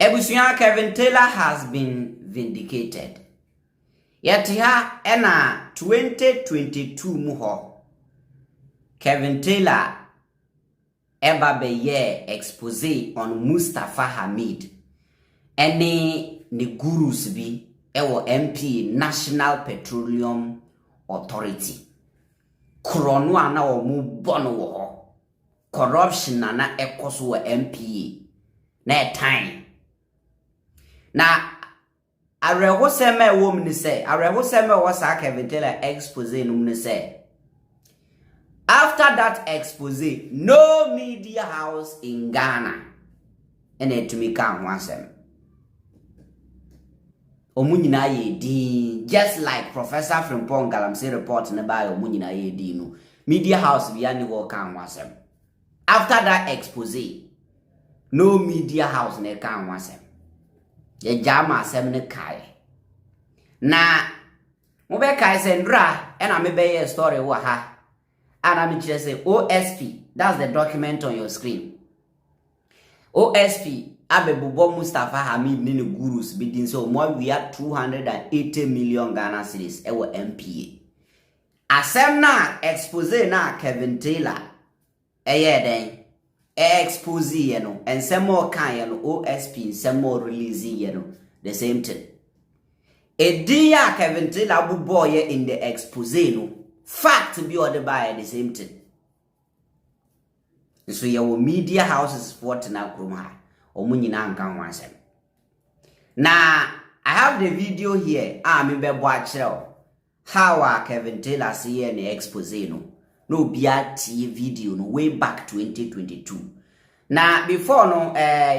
Ebusuya Kevin Taylor has been vindicated. Yet ha ena 2022 muho. Kevin Taylor eba beye expose on Mustapha Hamid. Ene ni gurus bi ewo MP National Petroleum Authority. Krono ana wo mu bono wo. Corruption na ekoso wo MP. Na time. Na areho sema wo mni say areho sema wo sa Kevin Taylor expose no mni say after that expose no media house in Ghana ene tumi kan ho asem omunyina ye din just like Professor Frimpong Galamsey report na ba omunyina ye din no media house bia ni wo kan ho asem after that expose no media house ne kan ho asem ye jama asem ne kai na mo be kai sendra ena me be ye story wo ha and I'm just say OSP, that's the document on your screen. OSP abebubo Mustapha Hamid ni gurus bidin so more we are 280 million Ghana cedis ewo MPA asem na expose na Kevin Taylor eye den expose ye no ensemo kan ye no OSP ensemo release ye no the same thing dia Kevin Taylor bubo ye in the expose no fact be ordered by the same thing. So your media houses for na kroma omunyina nkan wansem. Now I have the video here. Me be boachero. How Kevin Taylor see an expose no BRT video no way back 2022. Now before no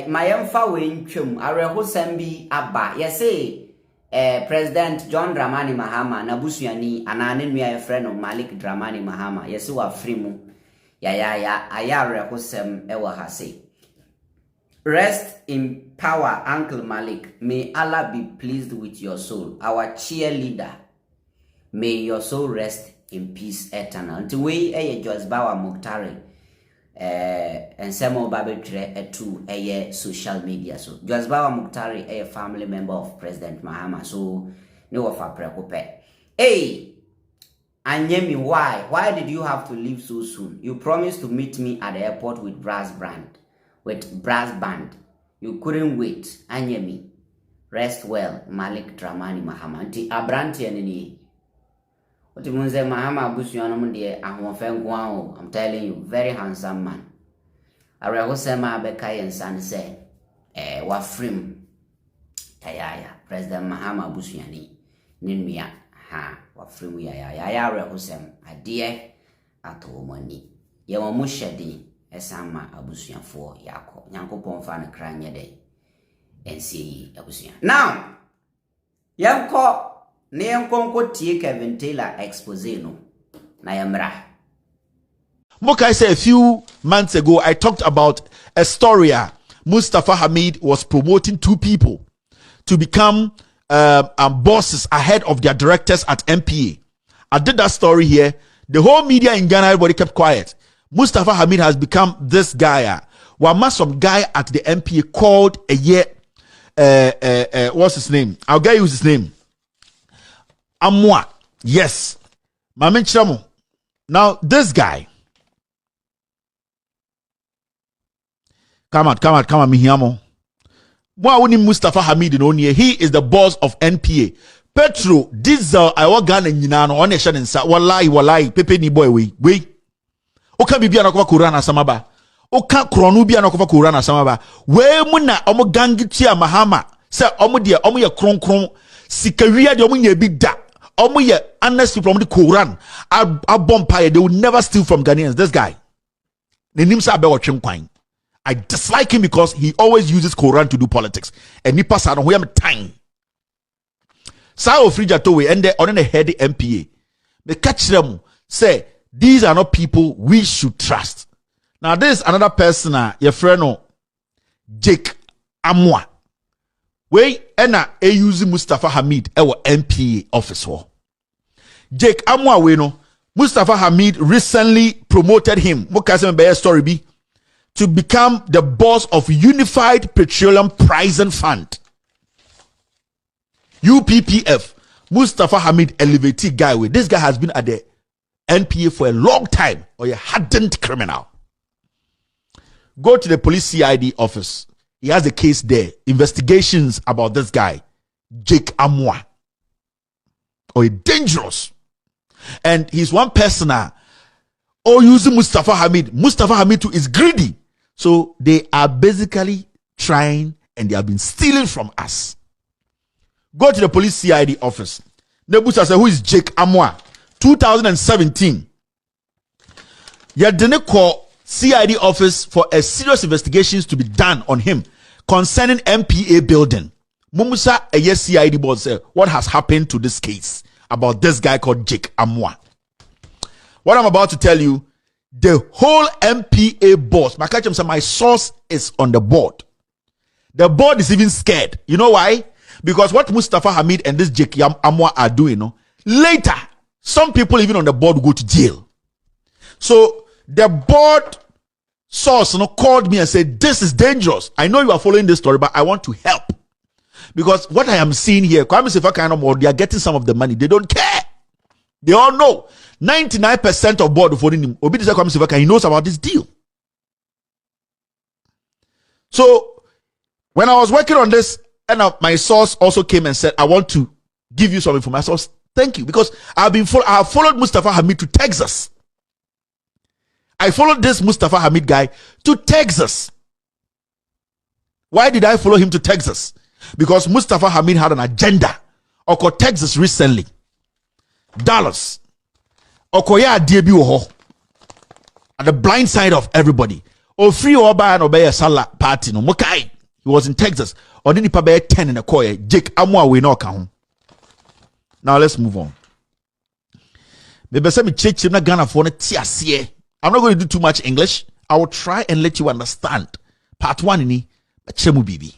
my emfa we ntwam areho sambi aba yes say President John Dramani Mahama na busuani anane nua friend of Malik Dramani Mahama yesi wa frimu ayare hosem ewa hase. Rest in power, Uncle Malik. May Allah be pleased with your soul. Our cheerleader, may your soul rest in peace eternal. Until we Josbawa Muktari and Samo Babetre to a social media. So Josbawa Muktari a family member of President Mahama. So no of our preoccupy. Hey, Anyemi, why did you have to leave so soon? You promised to meet me at the airport with brass band. You couldn't wait. Anyemi, rest well. Malik Dramani Mahama. Anti Abranti and what you mean, Mahama Busuanamunde, I'm telling you, very handsome man. Arehosema Bekai and San said, Wafrim Tayaya, President Mahama Busuani, Ninmia, Wafrim Yaya Rehosem, a dear at money. Yawamushadi, a sama Abusian for Yako, Yanko Ponfan Crania Day, and see Abusian. Now, Yanko. Neonkonko tie Kevin Taylor expose no na yamra. Mokai say a few months ago I talked about a story. Mustapha Hamid was promoting two people to become bosses ahead of their directors at MPA. I did that story here. The whole media in Ghana, everybody kept quiet. Mustapha Hamid has become this guy. One some guy at the MPA called a year. What's his name? I'll get you his name. Amwa, yes. Mamen Chamo. Now, this guy. Come on, Mihamo. Mustapha Hamid in Onye. He is the boss of NPA. Petro, diesel, I want Ghana and Yinano, on a shannon, Wallahi, Pepe ni boy, we. Oka Bibia Nokova Kurana Samaba. Oka Kronubia Nokova Kurana Samaba. Where Muna, Omo Gangitia Mahama. Sir, Omo dear, Omo ya Kron, Sikaria, the Omo ye big da. Omoye honestly from the Quran, a vampire, they will never steal from Ghanaians. This guy, the name Sabe. I dislike him because he always uses Quran to do politics. And he pass out on where time. Sao Frija Towe and they on the head MPA. Me catch them say these are not people we should trust. Now there's another person, your friend Jake Amwa. We ena e use Mustapha Hamid ewa MPA officer. Jake Amwa we no Mustapha Hamid recently promoted him. Mokase me be story bi. to become the boss of Unified Petroleum Pricing Fund. UPPF. Mustapha Hamid elevated guy with. This guy has been at the NPA for a long time, or a hardened criminal. Go to the police CID office. He has a case there. Investigations about this guy, Jake Amwa. Or a dangerous. And he's one person using Mustapha Hamid. Mustapha Hamid too is greedy. So they are basically trying, and they have been stealing from us. Go to the police CID office. Nebusa said, who is Jake Amwa? 2017. You didn't call CID office for a serious investigations to be done on him concerning MPA building. Mumusa, a yes CID board said, what has happened to this case about this guy called Jake Amwa? What I'm about to tell you, the whole MPA boss, my source is on the board. The board is even scared. You know why? Because what Mustapha Hamid and this Jake Amwa are doing, later, some people even on the board go to jail. So the board source called me and said, this is dangerous. I know you are following this story, but I want to help. Because what I am seeing here, they are getting some of the money. They don't care. They all know. 99% of board for him, he knows about this deal. So when I was working on this, and my source also came and said, I want to give you some information. Thank you. Because I have followed Mustapha Hamid to Texas. I followed this Mustapha Hamid guy to Texas. Why did I follow him to Texas? Because Mustapha Hamid had an agenda. Oko Texas recently. Dallas. Okoya debut ho. At the blind side of everybody. O free oba and obey Salah party no mokai. He was in Texas. Or didn't he 10 in a coy? Jake Amwa we no count. Now let's move on. Maybe some church na Ghana for it. I'm not going to do too much English. I will try and let you understand. Part 1 in Chemu Bibi.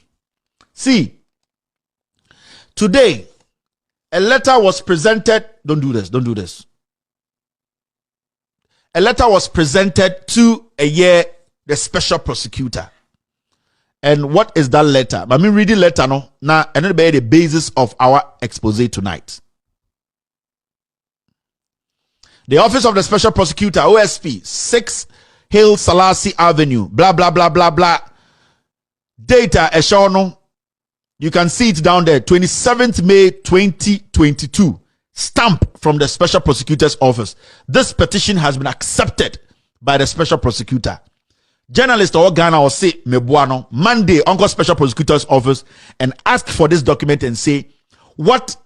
See, today a letter was presented. Don't do this. A letter was presented to the special prosecutor. And what is that letter? I mean, read the letter now, and it'll be the basis of our expose tonight. The Office of the Special Prosecutor, OSP, 6 Hill Salasi Avenue, blah, blah, blah, blah, blah. Data, Eshono. You can see it down there, 27th May 2022. Stamp from the Special Prosecutor's Office. This petition has been accepted by the Special Prosecutor. Journalist or Ghana or say Mebuano Monday Uncle Special Prosecutor's Office and ask for this document and say what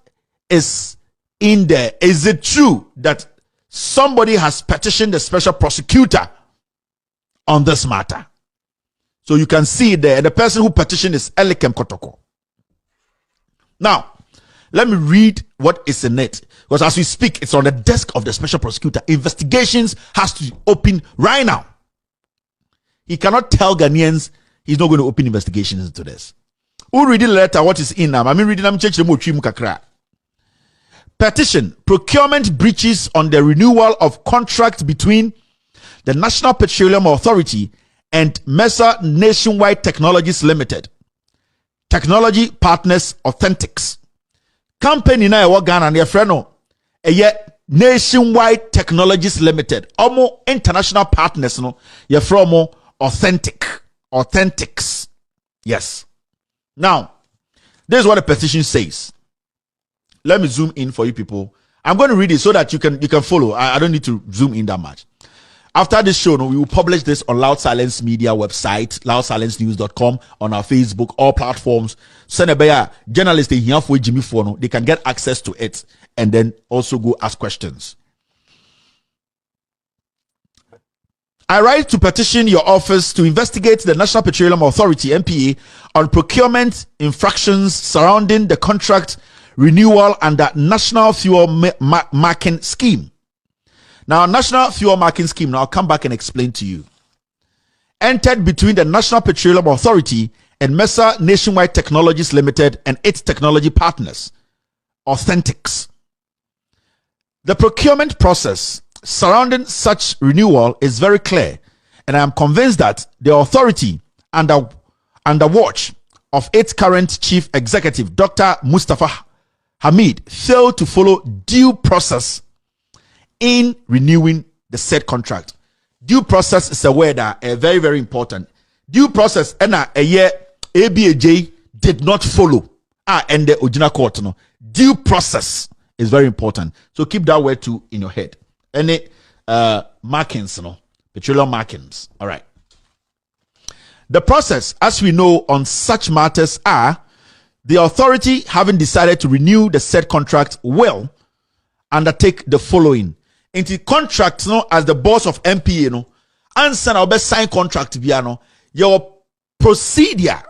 is in there. Is it true that somebody has petitioned the Special Prosecutor on this matter? So you can see there the person who petitioned is Elikem Kotoko. Now let me read what is in it, because as we speak it's on the desk of the Special Prosecutor. Investigations has to open right now. He cannot tell Ghanaians he's not going to open investigations into this. Who read the letter? What is in them? I mean, reading them. Petition: procurement breaches on the renewal of contract between the National Petroleum Authority and Mesa Nationwide Technologies Limited. Technology partners Authentics. Company na ewa Ghana na yefreno Nationwide Technologies Limited. Omo international partners no yefreno Authentics. Yes. Now, this is what the petition says. Let me zoom in for you people. I'm going to read it so that you can follow. I don't need to zoom in that much. After this show, we will publish this on Loud Silence Media website, loudsilencenews.com, on our Facebook, all platforms. Send a journalist here for Jimmy Fono. They can get access to it and then also go ask questions. I write to petition your office to investigate the National Petroleum Authority, NPA, on procurement infractions surrounding the contract renewal under National Fuel Marking Scheme. Now, National Fuel Marking Scheme, now I'll come back and explain to you. Entered between the National Petroleum Authority and Mesa Nationwide Technologies Limited and its technology partners, Authentics. The procurement process surrounding such renewal is very clear And I am convinced that the authority under watch of its current chief executive, Dr. Mustapha Hamid, failed to follow due process in renewing the said contract. Due process is a word that is very, very important. Due process, and a year ABAJ did not follow. And the original court, no. Due process is very important. So keep that word too in your head. Any markings, no, petroleum markings. All right. The process, as we know on such matters, are the authority having decided to renew the said contract will undertake the following. Into contract, no, as the boss of MPA, no, answer our best sign contract, no, your procedure.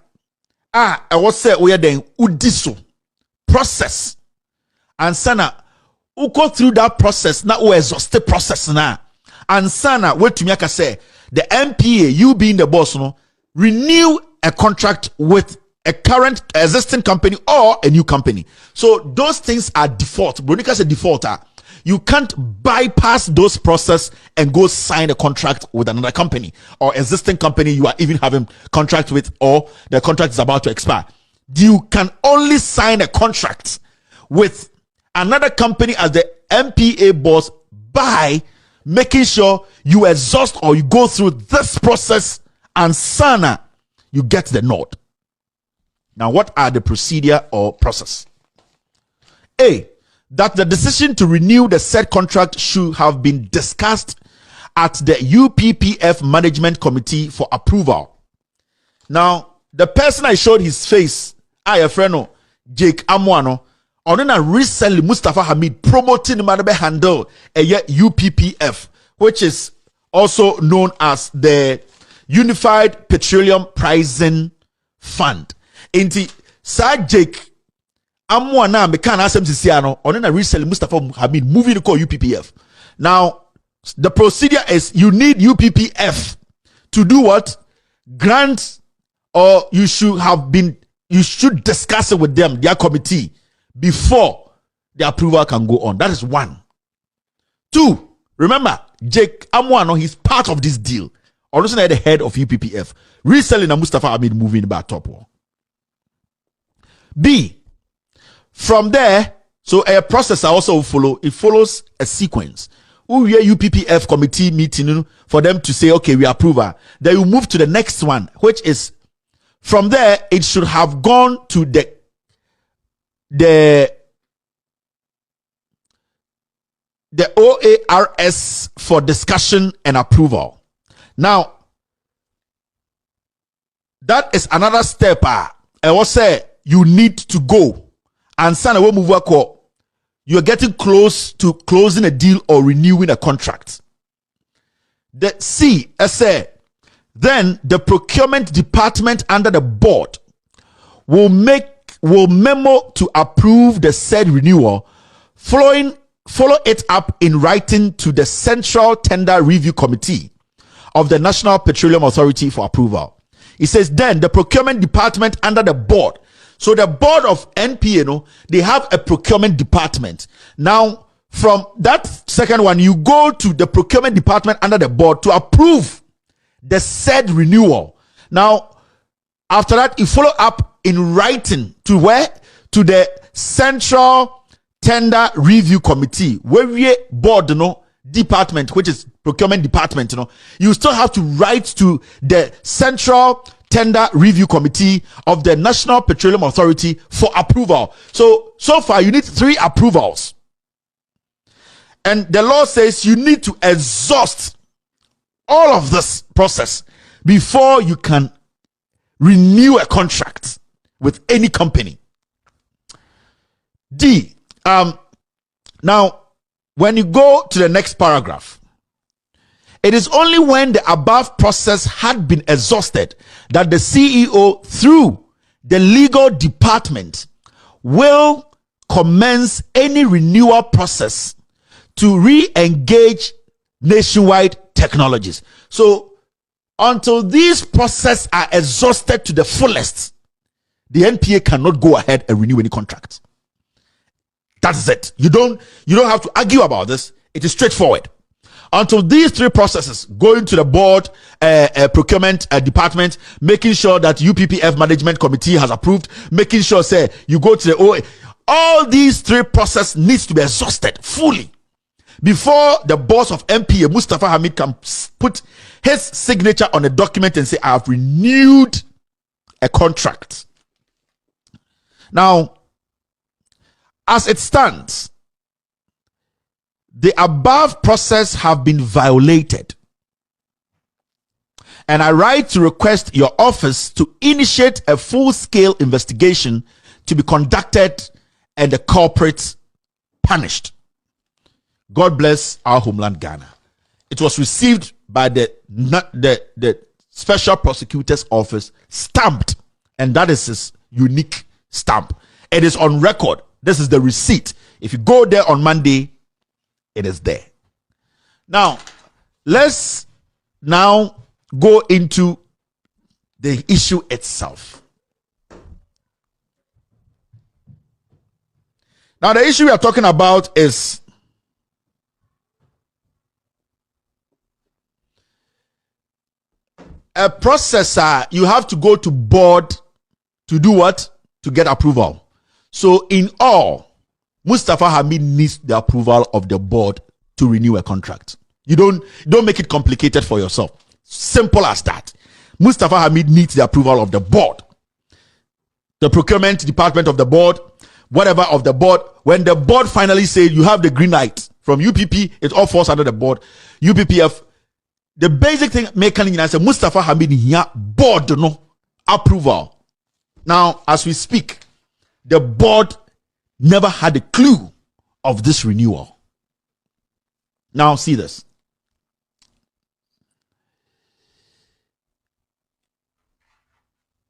I was say we are then udiso process. And sana, we go through that process, now we exhaust the process now. And sana, what to me I say, the MPA, you being the boss, no, renew a contract with a current existing company or a new company. So those things are default. Bronica said defaulter. You can't bypass those process and go sign a contract with another company or existing company you are even having contract with, or the contract is about to expire. You can only sign a contract with another company as the MPA boss by making sure you exhaust or you go through this process and sana you get the nod. Now, what are the procedure or process? A, that the decision to renew the said contract should have been discussed at the UPPF Management Committee for approval. Now, the person I showed his face, a friend, Jake Amwano, on recently Mustapha Hamid promoting the handle a UPPF, which is also known as the Unified Petroleum Pricing Fund. Inti Sir Jake Amwana mekan asem sisiano on recently Mustapha Hamid moving to call UPPF. Now the procedure is you need UPPF to do what? Grant, or you should discuss it with them, their committee, before the approval can go on. That is one. Two, remember Jake Amwano, he's part of this deal. Also at the head of UPPF. Recently na Mustapha Hamid moving back top one. B, from there, so a process I also follow. It follows a sequence. We UPPF committee meeting for them to say, okay, we approve her. Then you move to the next one, which is from there, it should have gone to the OARS for discussion and approval. Now, that is another step. I will say you need to go. And son, you're getting close to closing a deal or renewing a contract. The C, I say, then the procurement department under the board will memo to approve the said renewal, follow it up in writing to the Central Tender Review Committee of the National Petroleum Authority for approval. It says then the procurement department under the board. So the board of NPA, they have a procurement department. Now, from that second one, you go to the procurement department under the board to approve the said renewal. Now, after that, you follow up in writing to where? To the Central Tender Review Committee, where we board, department, which is procurement department, you still have to write to the Central Tender Review Committee of the National Petroleum Authority for approval. So far you need 3 approvals. And the law says you need to exhaust all of this process before you can renew a contract with any company. D, now when you go to the next paragraph, it is only when the above process had been exhausted that the CEO, through the legal department, will commence any renewal process to re-engage Nationwide Technologies. So, until these processes are exhausted to the fullest, the NPA cannot go ahead and renew any contract. That's it. You don't have to argue about this. It is straightforward. until these three processes, going to the board, procurement department, making sure that UPPF management committee has approved, making sure say you go to the OA, all these three processes needs to be exhausted fully before the boss of MPA, Mustapha Hamid, can put his signature on a document and say, I have renewed a contract. Now, as it stands, the above process have been violated. And I write to request your office to initiate a full-scale investigation to be conducted and the culprits punished. God bless our homeland, Ghana. It was received by the Special Prosecutor's Office, stamped, and that is his unique stamp. It is on record. This is the receipt. If you go there on Monday, it is there. Now, let's now go into the issue itself. Now, the issue we are talking about is a processor. You have to go to board to do what? To get approval. So in all, Mustapha Hamid needs the approval of the board to renew a contract. You don't make it complicated for yourself. Simple as that. Mustapha Hamid needs the approval of the board. The procurement department of the board, whatever of the board. When the board finally said you have the green light from UPP, it all falls under the board. UPPF, the basic thing making say Mustapha Hamid here board no approval. Now, as we speak, the board never had a clue of this renewal. Now, see this.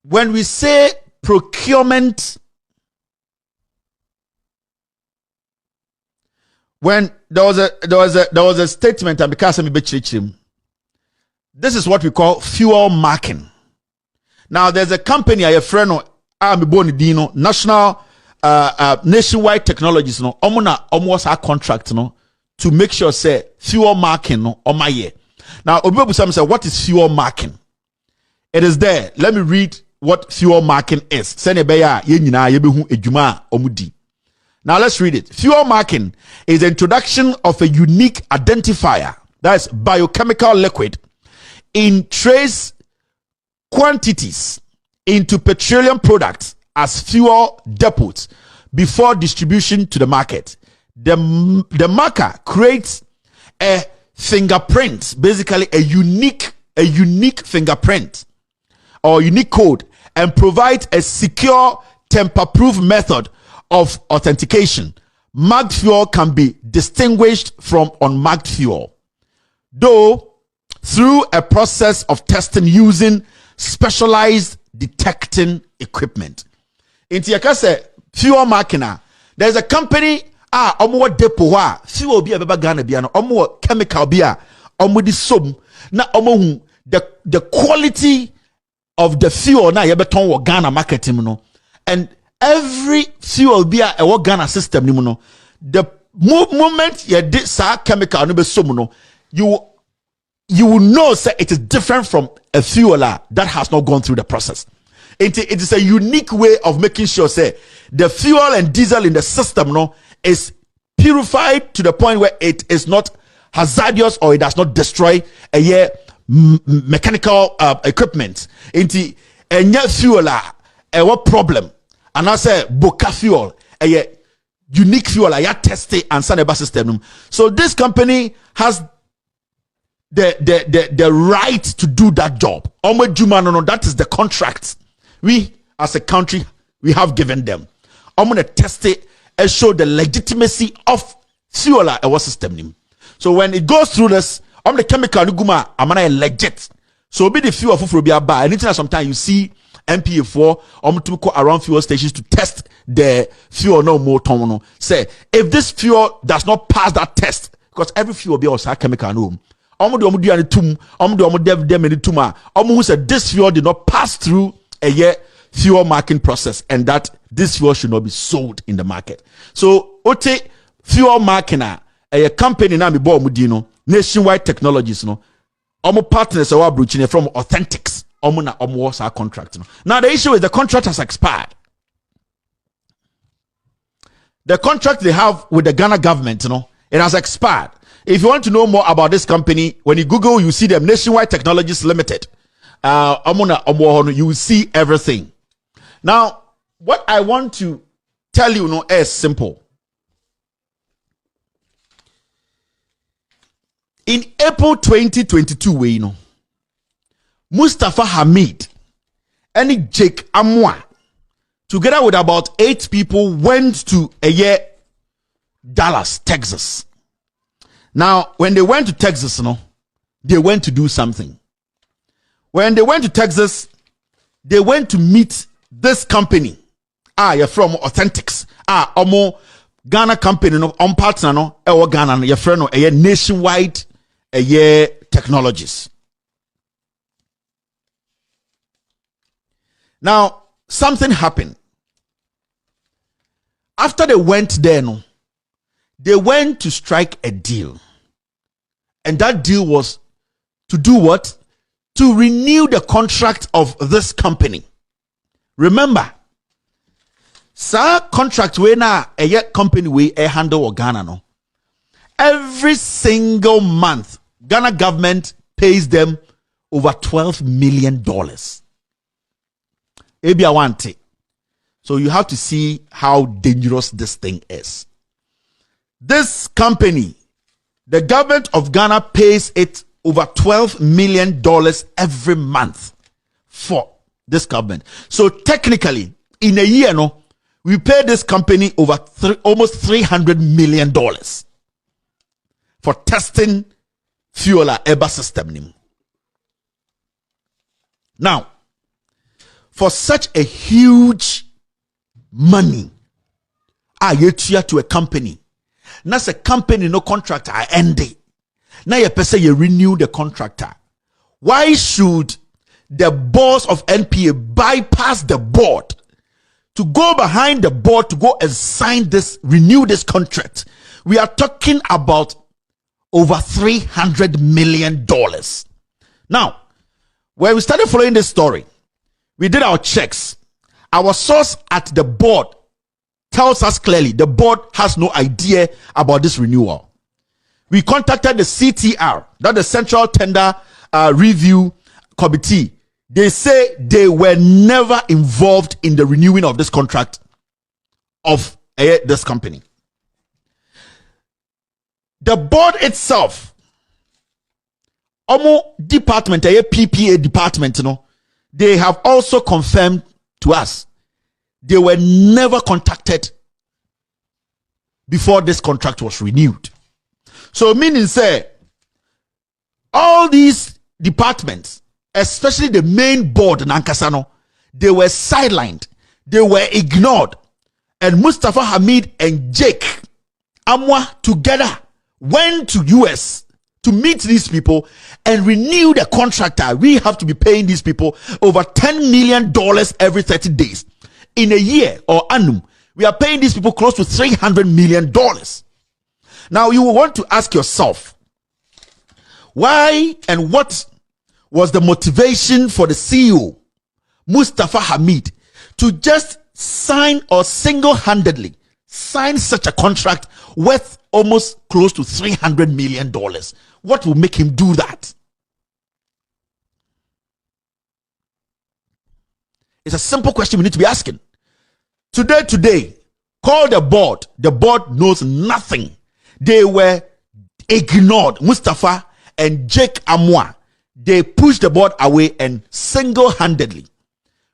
When we say procurement, when there was a statement, and because this is what we call fuel marking. Now, there's a company, a friend of National Nationwide Technologies, no, almost our contract, no, to make sure say fuel marking, no, on my year. Now, Obibu say, what is fuel marking? It is there. Let me read what fuel marking is. Now, let's read it. Fuel marking is the introduction of a unique identifier, that's biochemical liquid, in trace quantities into petroleum products as fuel depots before distribution to the market. The marker creates a fingerprint, basically a unique fingerprint or unique code, and provides a secure, tamper-proof method of authentication. Marked fuel can be distinguished from unmarked fuel, though through a process of testing using specialized detecting equipment. In Tiakase fuel marking, there's a company omo depot fuel be a Ghana biano omo chemical bia omo di som na omo the quality of the fuel na yebeton wo Ghana market no, and every fuel bia e wo Ghana system ni no, the moment you did sa chemical no be som no, you will know say it is different from a fuel that has not gone through the process. It is a unique way of making sure say the fuel and diesel in the system no is purified to the point where it is not hazardous or it does not destroy a mechanical equipment. Into a fuel what problem, and I say boca fuel a unique fuel a tested and saneba system. So this company has the right to do that job. That is the contract we as a country we have given them. I'm going to test it and show the legitimacy of fuel our system. So when it goes through this, I'm the chemical I'm gonna legit. So be the fuel for be about anything. Sometimes you see MPA4 to go around fuel stations to test the fuel no more terminal. Say if this fuel does not pass that test, because every fuel be also chemical no. Who said this fuel did not pass through a fuel marking process and that this fuel should not be sold in the market. So ote fuel marking a company na me bo mudino Nationwide Technologies, no. Omo partners are broaching from Authentics. Omo na omo was our contract. No. Now the issue is the contract has expired. The contract they have with the Ghana government, it has expired. If you want to know more about this company, when you Google, you see them, Nationwide Technologies Limited. You will see everything. Now, what I want to tell you, is simple. In April 2022, Mustapha Hamid and Jake Amwa, together with about 8 people, went to Dallas, Texas. Now, when they went to Texas, they went to do something. When they went to Texas, they went to meet this company. You're from Authentics. Omo Ghana company, partner, Ghana, your friend, Nationwide Technologies. Now, something happened. After they went there, they went to strike a deal. And that deal was to do what? To renew the contract of this company. Remember, contract we na a company we handle Ghana. Every single month, Ghana government pays them over $12 million. So you have to see how dangerous this thing is. This company, the government of Ghana pays it over $12 million every month for this government. So technically, in a year, we pay this company over almost $300 million for testing fuel EBA system. Now, for such a huge money, to a company. That's a company no contractor ended. Now you person you renew the contractor. Why should the boss of NPA bypass the board to go behind the board to go and renew this contract? We are talking about over $300 million. Now, when we started following this story, we did our checks. Our source at the board tells us clearly the board has no idea about this renewal. We contacted the CTR, that's the Central Tender Review Committee. They say they were never involved in the renewing of this contract of this company. The board itself, department, PPA department, they have also confirmed to us they were never contacted before this contract was renewed. So meaning say all these departments, especially the main board in Ankasano, they were sidelined, they were ignored, and Mustapha Hamid and Jake Amwa together went to US to meet these people and renew the contract. We have to be paying these people over $10 million every 30 days. In a year or annum, we are paying these people close to $300 million. Now, you will want to ask yourself, why and what was the motivation for the CEO, Mustapha Hamid, to just sign or single-handedly sign such a contract worth almost close to $300 million? What will make him do that? It's a simple question we need to be asking. Today, call the board. The board knows nothing. They were ignored. Mustapha and Jake Amwa, they pushed the board away and single-handedly.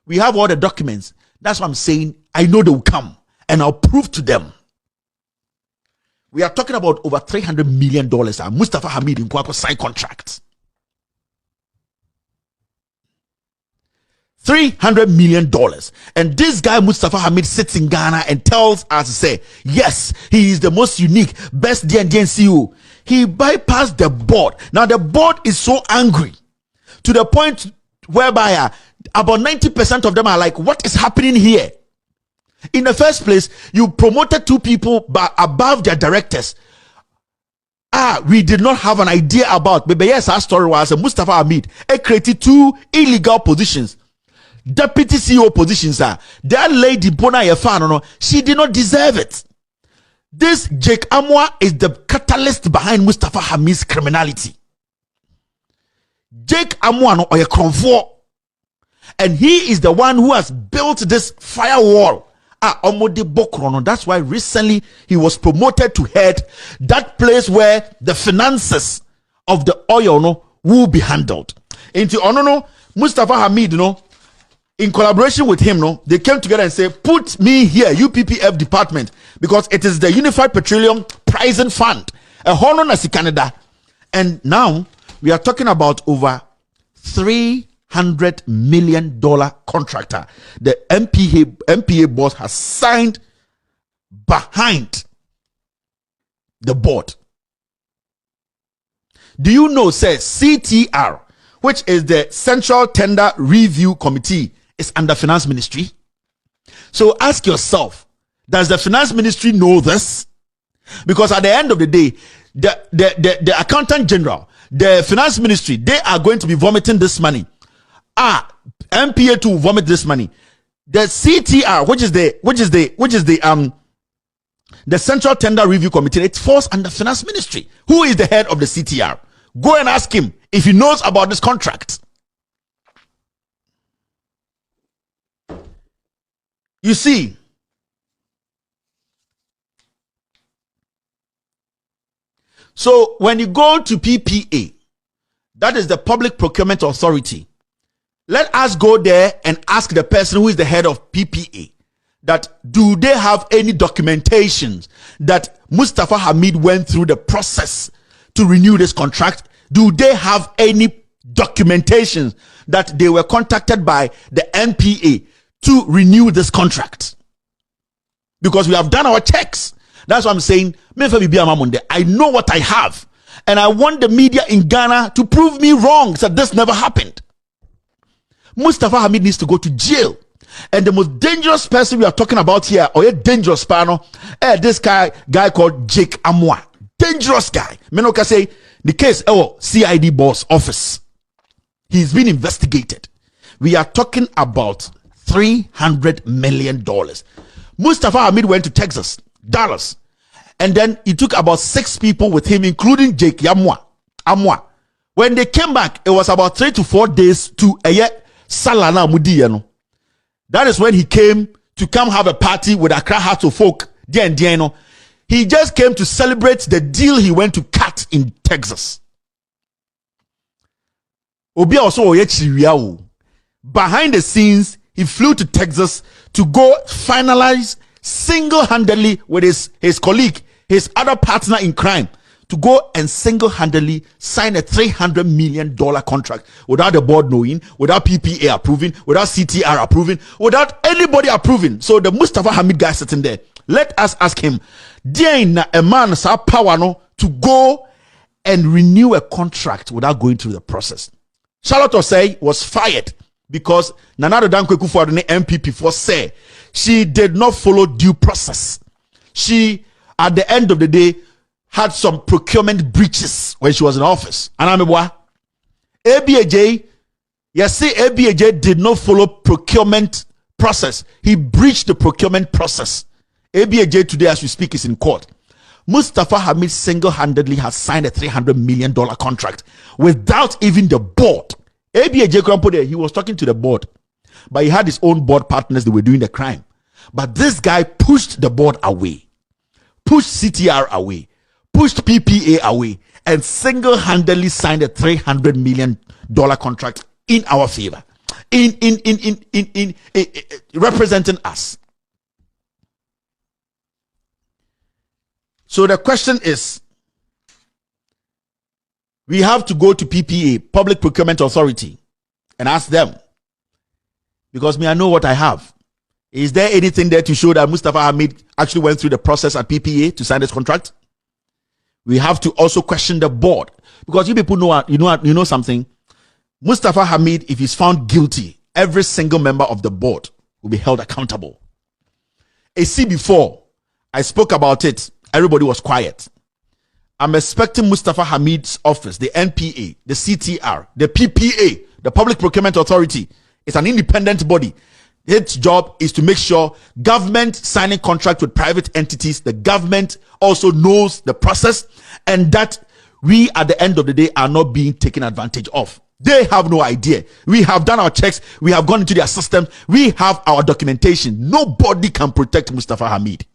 We have all the documents. That's what I'm saying. I know they will come and I'll prove to them. We are talking about over $300 million. Mustapha Hamid in Kwako signed contracts. $300 million. And this guy, Mustapha Hamid, sits in Ghana and tells us, say, yes, he is the most unique, best DNDN CEO. He bypassed the board. Now, the board is so angry to the point whereby about 90% of them are like, what is happening here? In the first place, you promoted 2 people above their directors. we did not have an idea about. But yes, our story was Mustapha Hamid created 2 illegal positions. Deputy CEO positions. That lady Bona Yefano, she did not deserve it. This Jake Amwa is the catalyst behind Mustapha Hamid's criminality. Jake Amwa no oye, and he is the one who has built this firewall. That's why recently he was promoted to head that place where the finances of the oil will be handled. Into Mustapha Hamid, in collaboration with him, they came together and said, put me here, UPPF department, because it is the Unified Petroleum Pricing Fund, a honor as Canada. And now we are talking about over $300 million contractor. The MPA boss has signed behind the board. Do you know, says CTR, which is the Central Tender Review Committee, is under Finance Ministry? So ask yourself, does the Finance Ministry know this? Because at the end of the day, the Accountant General, the Finance Ministry, they are going to be vomiting this money. MPA to vomit this money. The CTR, which is the Central Tender Review Committee, it falls under Finance Ministry. Who is the head of the CTR? Go and ask him if he knows about this contract. You see, so when you go to PPA, that is the Public Procurement Authority, let us go there and ask the person who is the head of PPA that do they have any documentations that Mustapha Hamid went through the process to renew this contract? Do they have any documentation that they were contacted by the NPA to renew this contract? Because we have done our checks. That's what I'm saying. I know what I have, and I want the media in Ghana to prove me wrong that this never happened. Mustapha Hamid needs to go to jail. And the most dangerous person we are talking about here, or a dangerous panel, this guy called Jake Amwa. Dangerous guy. Menoka say the case, CID boss office. He's been investigated. We are talking about $300 million. Mustapha Hamid went to Texas, Dallas, and then he took about 6 people with him, including Jake Amwa. When they came back, it was about 3 to 4 days to Salana Mudiyano. That is when he came to come have a party with Accra Hearts of Folk. He just came to celebrate the deal he went to cut in Texas. Behind the scenes, he flew to Texas to go finalize single-handedly with his colleague, his other partner in crime, to go and single-handedly sign a $300 million contract without the board knowing, without PPA approving, without CTR approving, without anybody approving. So the Mustapha Hamid guy sitting there, let us ask him, there a man sa power to go and renew a contract without going through the process. Charlotte Osei was fired because Nana Dankwe Kufuor, the MPP, for say she did not follow due process. She, at the end of the day, had some procurement breaches when she was in office. And I'm ABAJ, yes, see, ABAJ did not follow procurement process. He breached the procurement process. ABAJ today, as we speak, is in court. Mustapha Hamid single-handedly has signed a $300 million contract without even the board. ABAJ Krampo there, he was talking to the board, but he had his own board partners that were doing the crime. But this guy pushed the board away, pushed CTR away, pushed PPA away, and single-handedly signed a $300 million contract in our favor, in representing us. So the question is, we have to go to PPA, Public Procurement Authority, and ask them, because I know what I have. Is there anything there to show that Mustapha Hamid actually went through the process at PPA to sign this contract? We have to also question the board, because you people know something. Mustapha Hamid, if he's found guilty, every single member of the board will be held accountable. See, before I spoke about it, everybody was quiet. I'm expecting Mustapha Hamid's office, the NPA, the CTR, the PPA, the Public Procurement Authority. It's an independent body. Its job is to make sure government signing contract with private entities, the government also knows the process, and that we at the end of the day are not being taken advantage of. They have no idea. We have done our checks. We have gone into their system. We have our documentation. Nobody can protect Mustapha Hamid.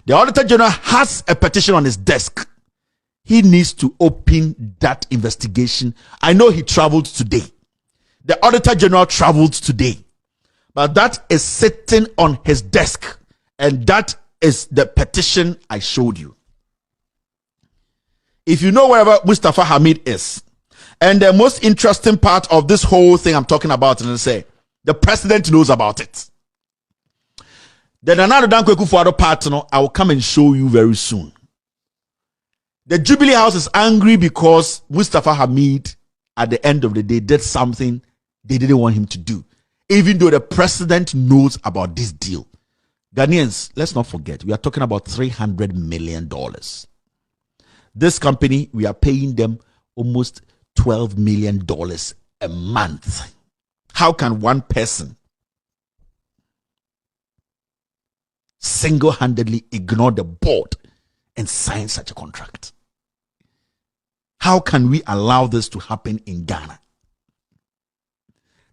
The Auditor General has a petition on his desk. He needs to open that investigation. I know he traveled today. The Auditor General traveled today. But that is sitting on his desk. And that is the petition I showed you. If you know wherever Mustapha Hamid is, and the most interesting part of this whole thing I'm talking about, and I say, the president knows about it. Then another Danko Kufuado part, I will come and show you very soon. The Jubilee House is angry because Mustapha Hamid, at the end of the day, did something they didn't want him to do, even though the president knows about this deal. Ghanaians, let's not forget, we are talking about $300 million. This company, we are paying them almost $12 million a month. How can one person single-handedly ignore the board and sign such a contract? How can we allow this to happen in Ghana?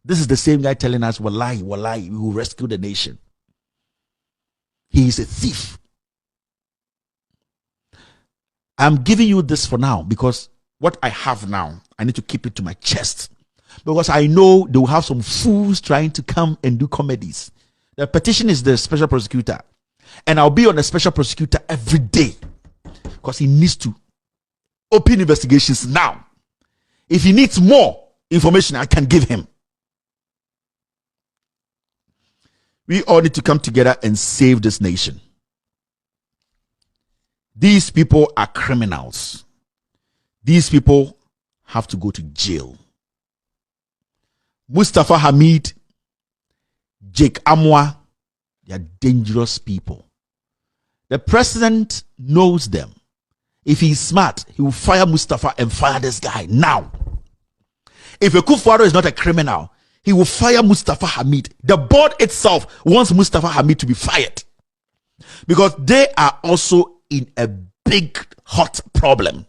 This is the same guy telling us, wallahi, wallahi, we will rescue the nation. He is a thief. I'm giving you this for now because what I have now, I need to keep it to my chest. Because I know they will have some fools trying to come and do comedies. The petition is the special prosecutor. And I'll be on the special prosecutor every day. Because he needs to open investigations now. If he needs more information, I can give him. We all need to come together and save this nation. These people are criminals. These people have to go to jail. Mustapha Hamid, Jake Amwa, they are dangerous people. The president knows them. If he's smart, he will fire Mustapha and fire this guy now. If Akufo-Addo is not a criminal, he will fire Mustapha Hamid. The board itself wants Mustapha Hamid to be fired because they are also in a big hot problem.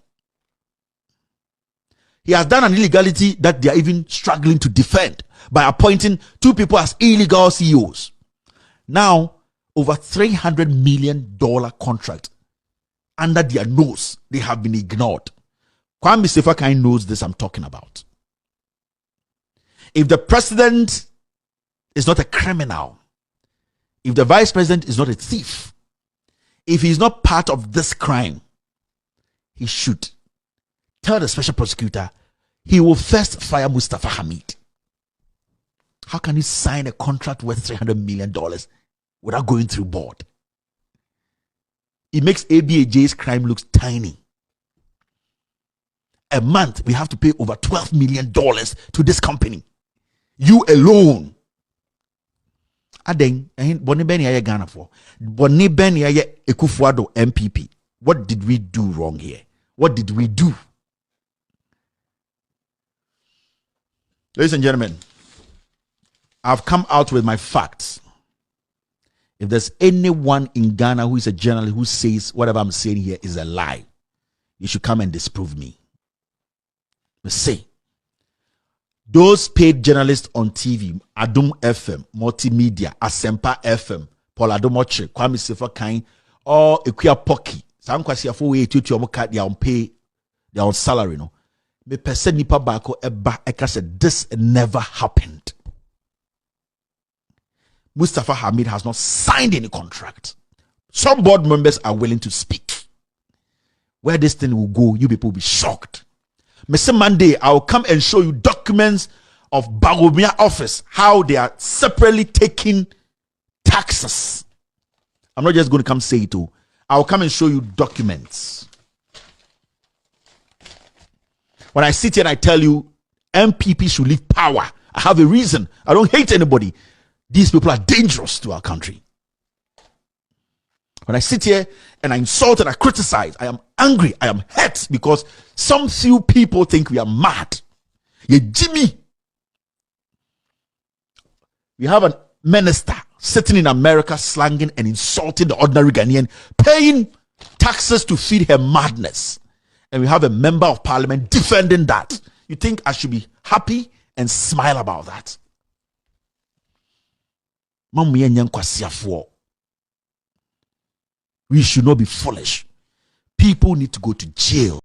He has done an illegality that they are even struggling to defend by appointing two people as illegal CEOs. Now, over $300 million contract under their nose, they have been ignored. Kwame Sefakai knows this I'm talking about. If the president is not a criminal, if the vice president is not a thief, if he's not part of this crime, he should tell the special prosecutor he will first fire Mustapha Hamid. How can he sign a contract worth $300 million without going through board? It makes ABAJ's crime look tiny. A month, we have to pay over $12 million to this company. You alone. Adeng, Boni Beni aye Ghana for. Boni Beni aye Akufo-Addo MPP. What did we do wrong here? What did we do? Ladies and gentlemen, I've come out with my facts. If there's anyone in Ghana who is a journalist who says whatever I'm saying here is a lie, you should come and disprove me. Let's say, those paid journalists on TV, Adum FM, Multimedia, Asempa FM, Paul Adomoche, Kwame Sefakai, or Ekuya Poki, some kwasi afo we to omoka they on pay, they on salary, no. Me person nipa bako eba eka said this never happened. Mustapha Hamid has not signed any contract. Some board members are willing to speak. Where this thing will go, you people will be shocked. Mr. Monday, I will come and show you documents of Bagomia office, how they are separately taking taxes. I'm not just going to come say it all. I will come and show you documents. When I sit here and I tell you MPP should leave power, I have a reason. I don't hate anybody. These people are dangerous to our country. When I sit here and I insult and I criticize, I am angry. I am hurt because some few people think we are mad. Yeah, Jimmy. We have a minister sitting in America slanging and insulting the ordinary Ghanaian, paying taxes to feed her madness. And we have a member of parliament defending that. You think I should be happy and smile about that? We should not be foolish. People need to go to jail.